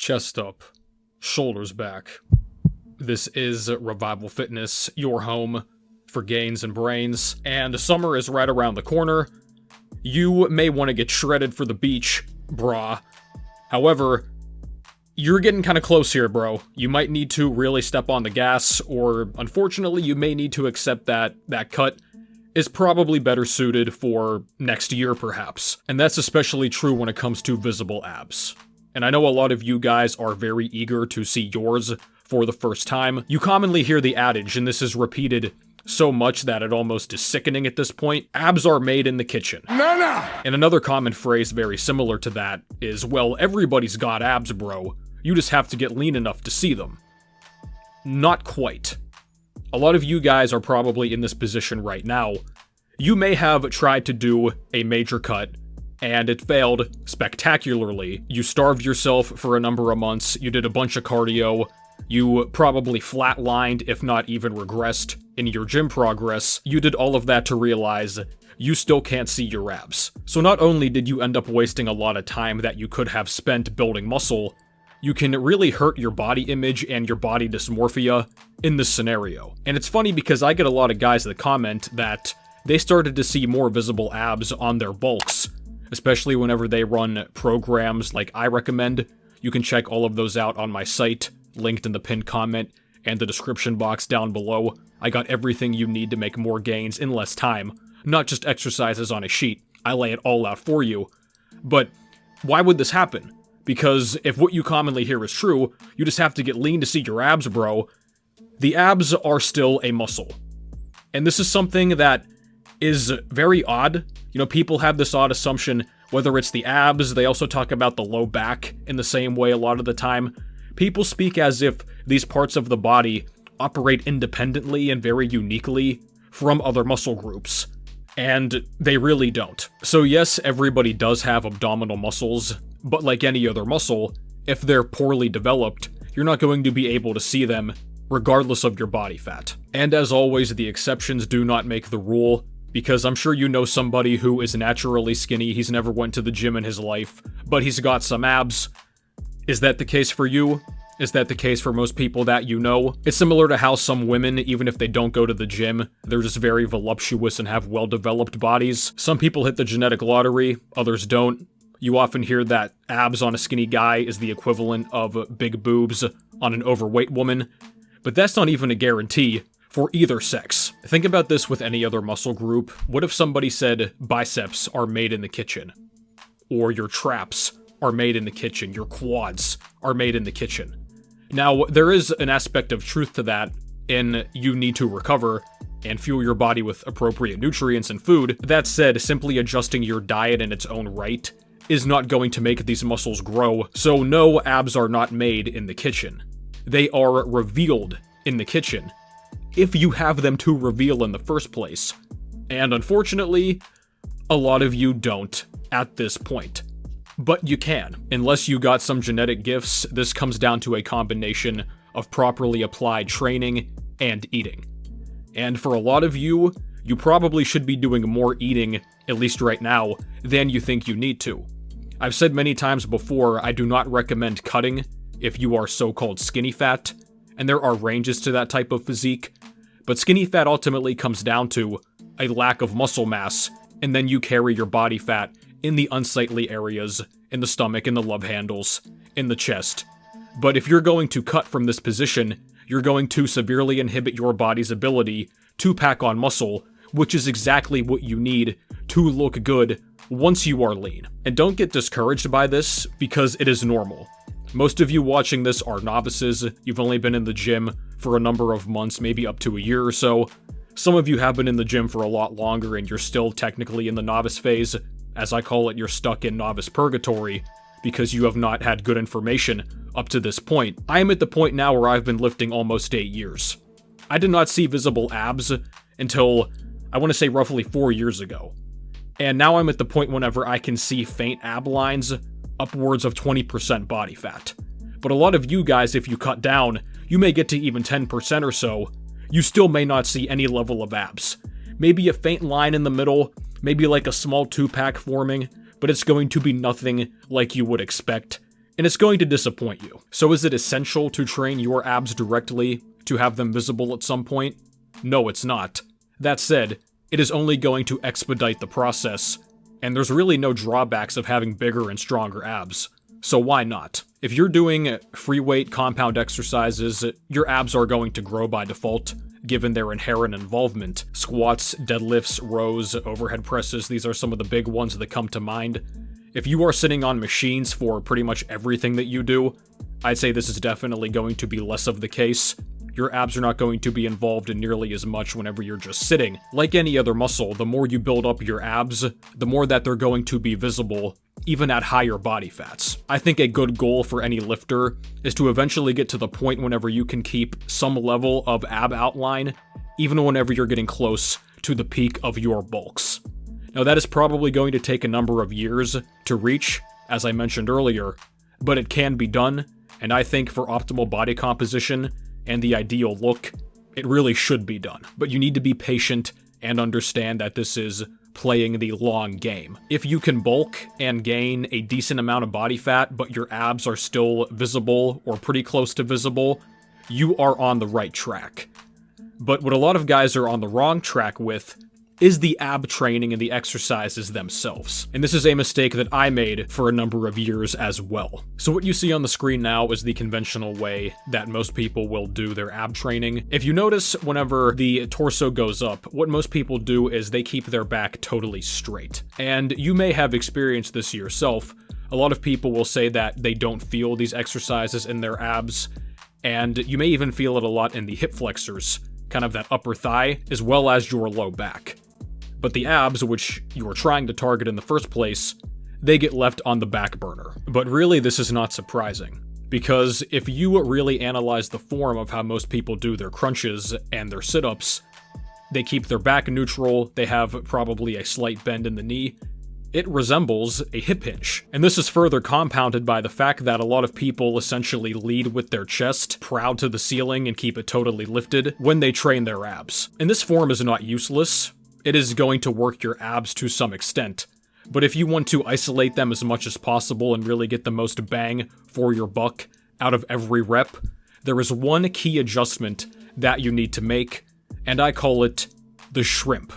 Chest up, shoulders back. This is Revival Fitness, your home for gains and brains, and summer is right around the corner. You may want to get shredded for the beach, brah. However, you're getting kind of close here, bro. You might need to really step on the gas, or unfortunately, you may need to accept that that cut is probably better suited for next year, perhaps. And that's especially true when it comes to visible abs. And I know a lot of you guys are very eager to see yours for the first time. You commonly hear the adage, and this is repeated so much that it almost is sickening at this point: abs are made in the kitchen. No. And another common phrase very similar to that is, well, everybody's got abs, bro. You just have to get lean enough to see them. Not quite. A lot of you guys are probably in this position right now. You may have tried to do a major cut, and it failed spectacularly. You starved yourself for a number of months, you did a bunch of cardio, you probably flatlined, if not even regressed, in your gym progress. You did all of that to realize you still can't see your abs. So not only did you end up wasting a lot of time that you could have spent building muscle, you can really hurt your body image and your body dysmorphia in this scenario. And it's funny because I get a lot of guys that comment that they started to see more visible abs on their bulks, especially whenever they run programs like I recommend. You can check all of those out on my site, linked in the pinned comment and the description box down below. I got everything you need to make more gains in less time, not just exercises on a sheet. I lay it all out for you. But why would this happen? Because if what you commonly hear is true, you just have to get lean to see your abs, bro. The abs are still a muscle. And this is something that is very odd. You know, people have this odd assumption, whether it's the abs, they also talk about the low back in the same way a lot of the time. People speak as if these parts of the body operate independently and very uniquely from other muscle groups. And they really don't. So yes, everybody does have abdominal muscles, but like any other muscle, if they're poorly developed, you're not going to be able to see them regardless of your body fat. And as always, the exceptions do not make the rule, because I'm sure you know somebody who is naturally skinny, he's never went to the gym in his life, but he's got some abs. Is that the case for you? Is that the case for most people that you know? It's similar to how some women, even if they don't go to the gym, they're just very voluptuous and have well-developed bodies. Some people hit the genetic lottery, others don't. You often hear that abs on a skinny guy is the equivalent of big boobs on an overweight woman, but that's not even a guarantee for either sex. Think about this with any other muscle group. What if somebody said biceps are made in the kitchen? Or your traps are made in the kitchen, your quads are made in the kitchen. Now, there is an aspect of truth to that in you need to recover and fuel your body with appropriate nutrients and food. That said, simply adjusting your diet in its own right is not going to make these muscles grow, so no, abs are not made in the kitchen. They are revealed in the kitchen, if you have them to reveal in the first place. And unfortunately, a lot of you don't at this point. But you can. Unless you got some genetic gifts, this comes down to a combination of properly applied training and eating. And for a lot of you, you probably should be doing more eating, at least right now, than you think you need to. I've said many times before, I do not recommend cutting if you are so-called skinny fat, and there are ranges to that type of physique, but skinny fat ultimately comes down to a lack of muscle mass, and then you carry your body fat in the unsightly areas, in the stomach, in the love handles, in the chest. But if you're going to cut from this position, you're going to severely inhibit your body's ability to pack on muscle, which is exactly what you need to look good once you are lean. And don't get discouraged by this, because it is normal. Most of you watching this are novices. You've only been in the gym for a number of months, maybe up to a year or so. Some of you have been in the gym for a lot longer and you're still technically in the novice phase. As I call it, you're stuck in novice purgatory because you have not had good information up to this point. I am at the point now where I've been lifting almost 8 years. I did not see visible abs until, I want to say, roughly 4 years ago. And now I'm at the point whenever I can see faint ab lines, upwards of 20% body fat. But a lot of you guys, if you cut down, you may get to even 10% or so. You still may not see any level of abs. Maybe a faint line in the middle, maybe like a small 2-pack forming, but it's going to be nothing like you would expect and it's going to disappoint you. So is it essential to train your abs directly to have them visible at some point? No, it's not. That said, it is only going to expedite the process, and there's really no drawbacks of having bigger and stronger abs. So why not? If you're doing free weight compound exercises, your abs are going to grow by default, given their inherent involvement. Squats, deadlifts, rows, overhead presses, these are some of the big ones that come to mind. If you are sitting on machines for pretty much everything that you do, I'd say this is definitely going to be less of the case. Your abs are not going to be involved in nearly as much whenever you're just sitting. Like any other muscle, the more you build up your abs, the more that they're going to be visible, even at higher body fats. I think a good goal for any lifter is to eventually get to the point whenever you can keep some level of ab outline, even whenever you're getting close to the peak of your bulks. Now that is probably going to take a number of years to reach, as I mentioned earlier, but it can be done, and I think for optimal body composition and the ideal look, it really should be done. But you need to be patient and understand that this is playing the long game. If you can bulk and gain a decent amount of body fat, but your abs are still visible or pretty close to visible, you are on the right track. But what a lot of guys are on the wrong track with is the ab training and the exercises themselves. And this is a mistake that I made for a number of years as well. So what you see on the screen now is the conventional way that most people will do their ab training. If you notice, whenever the torso goes up, what most people do is they keep their back totally straight. And you may have experienced this yourself. A lot of people will say that they don't feel these exercises in their abs, and you may even feel it a lot in the hip flexors, kind of that upper thigh, as well as your low back. But the abs, which you were trying to target in the first place, they get left on the back burner. But really, this is not surprising, because if you really analyze the form of how most people do their crunches and their sit-ups, they keep their back neutral, they have probably a slight bend in the knee. It resembles a hip hinge. And this is further compounded by the fact that a lot of people essentially lead with their chest proud to the ceiling and keep it totally lifted when they train their abs. And this form is not useless. It is going to work your abs to some extent, but if you want to isolate them as much as possible and really get the most bang for your buck out of every rep, there is one key adjustment that you need to make, and I call it the shrimp,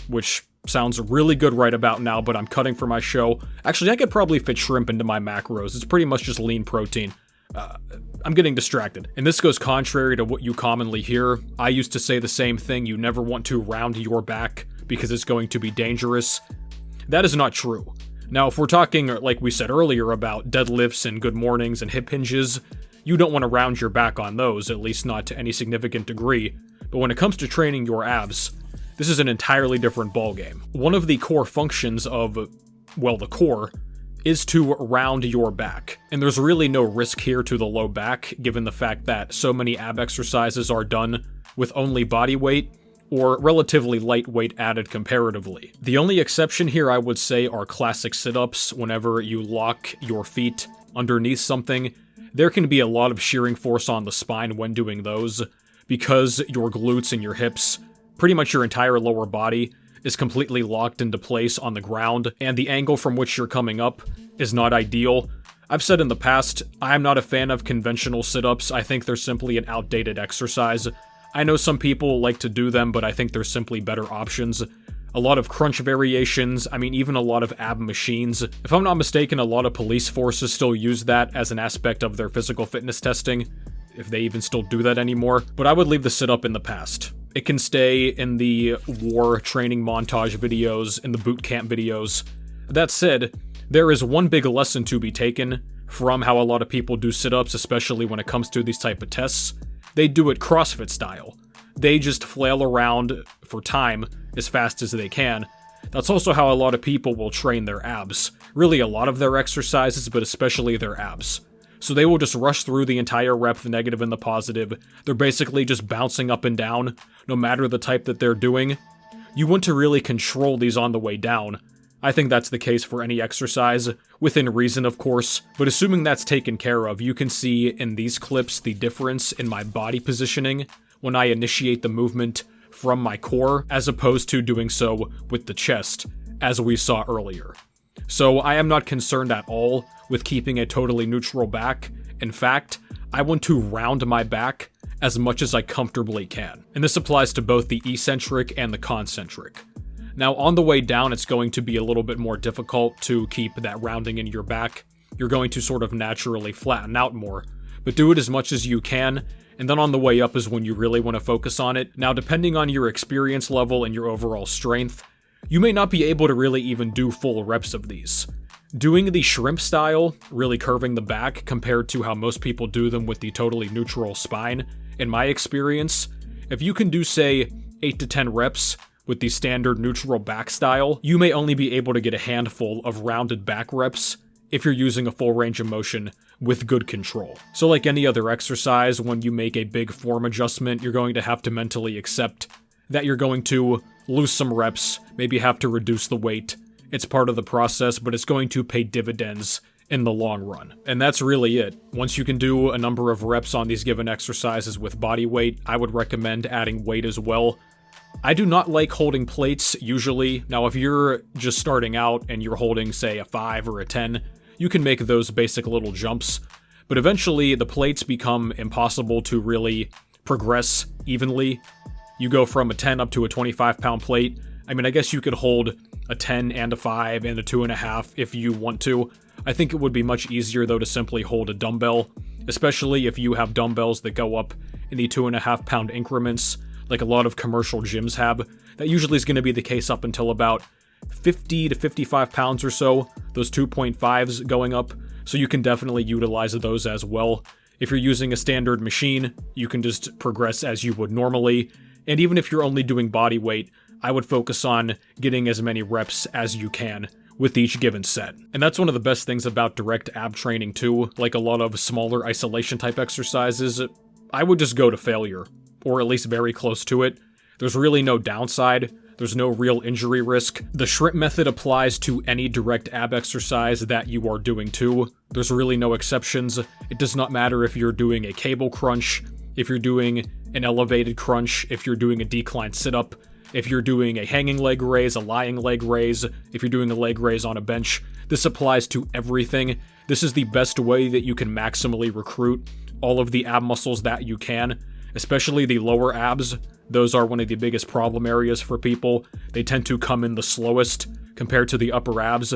which sounds really good right about now, but I'm cutting for my show. Actually, I could probably fit shrimp into my macros. It's pretty much just lean protein. I'm getting distracted. And this goes contrary to what you commonly hear. I used to say the same thing: you never want to round your back because it's going to be dangerous. That is not true. Now, if we're talking, like we said earlier, about deadlifts and good mornings and hip hinges, you don't want to round your back on those, at least not to any significant degree. But when it comes to training your abs, this is an entirely different ballgame. One of the core functions of, well, the core is to round your back. And there's really no risk here to the low back, given the fact that so many ab exercises are done with only body weight, or relatively light weight added comparatively. The only exception here, I would say, are classic sit-ups. Whenever you lock your feet underneath something, there can be a lot of shearing force on the spine when doing those, because your glutes and your hips, pretty much your entire lower body, is completely locked into place on the ground, and the angle from which you're coming up is not ideal. I've said in the past, I'm not a fan of conventional sit-ups. I think they're simply an outdated exercise. I know some people like to do them, but I think there's simply better options. A lot of crunch variations, I mean, even a lot of ab machines. If I'm not mistaken, a lot of police forces still use that as an aspect of their physical fitness testing, if they even still do that anymore. But I would leave the sit-up in the past. It can stay in the war training montage videos, in the boot camp videos. That said, there is one big lesson to be taken from how a lot of people do sit-ups, especially when it comes to these type of tests. They do it CrossFit style. They just flail around for time as fast as they can. That's also how a lot of people will train their abs. Really a lot of their exercises, but especially their abs. So they will just rush through the entire rep, the negative and the positive. They're basically just bouncing up and down, no matter the type that they're doing. You want to really control these on the way down. I think that's the case for any exercise, within reason of course, but assuming that's taken care of, you can see in these clips the difference in my body positioning when I initiate the movement from my core, as opposed to doing so with the chest, as we saw earlier. So I am not concerned at all with keeping a totally neutral back. In fact, I want to round my back as much as I comfortably can. And this applies to both the eccentric and the concentric. Now on the way down, it's going to be a little bit more difficult to keep that rounding in your back. You're going to sort of naturally flatten out more, but do it as much as you can, and then on the way up is when you really want to focus on it. Now, depending on your experience level and your overall strength, you may not be able to really even do full reps of these. Doing the shrimp style, really curving the back compared to how most people do them with the totally neutral spine, in my experience, if you can do, say, 8 to 10 reps with the standard neutral back style, you may only be able to get a handful of rounded back reps if you're using a full range of motion with good control. So like any other exercise, when you make a big form adjustment, you're going to have to mentally accept that you're going to lose some reps, maybe have to reduce the weight. It's part of the process, but it's going to pay dividends in the long run. And that's really it. Once you can do a number of reps on these given exercises with body weight, I would recommend adding weight as well. I do not like holding plates usually. Now, if you're just starting out and you're holding, say, a 5 or a 10, you can make those basic little jumps, but eventually the plates become impossible to really progress evenly. You go from a 10 up to a 25-pound plate. I mean, I guess you could hold a 10 and a 5 and a 2.5 if you want to. I think it would be much easier, though, to simply hold a dumbbell, especially if you have dumbbells that go up in the 2.5-pound increments, like a lot of commercial gyms have. That usually is going to be the case up until about 50 to 55 pounds or so, those 2.5s going up, so you can definitely utilize those as well. If you're using a standard machine, you can just progress as you would normally, and even if you're only doing body weight, I would focus on getting as many reps as you can with each given set. And that's one of the best things about direct ab training too. Like a lot of smaller isolation type exercises, I would just go to failure, or at least very close to it. There's really no downside. There's no real injury risk. The shrimp method applies to any direct ab exercise that you are doing too. There's really no exceptions. It does not matter if you're doing a cable crunch, if you're doing an elevated crunch, if you're doing a decline sit-up, if you're doing a hanging leg raise, a lying leg raise, if you're doing a leg raise on a bench. This applies to everything. This is the best way that you can maximally recruit all of the ab muscles that you can, especially the lower abs. Those are one of the biggest problem areas for people. They tend to come in the slowest compared to the upper abs.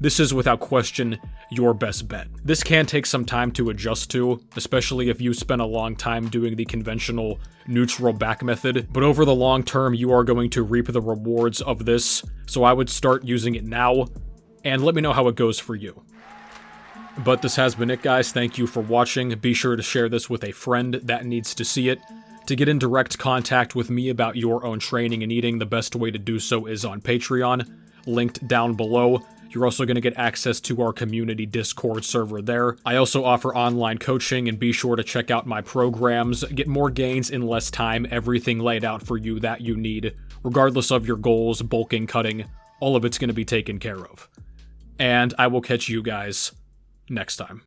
This is without question your best bet. This can take some time to adjust to, especially if you spend a long time doing the conventional neutral back method, but over the long term you are going to reap the rewards of this, so I would start using it now, and let me know how it goes for you. But this has been it, guys. Thank you for watching. Be sure to share this with a friend that needs to see it. To get in direct contact with me about your own training and eating, the best way to do so is on Patreon, linked down below. You're also going to get access to our community Discord server there. I also offer online coaching, and be sure to check out my programs. Get more gains in less time, everything laid out for you that you need. Regardless of your goals, bulking, cutting, all of it's going to be taken care of. And I will catch you guys next time.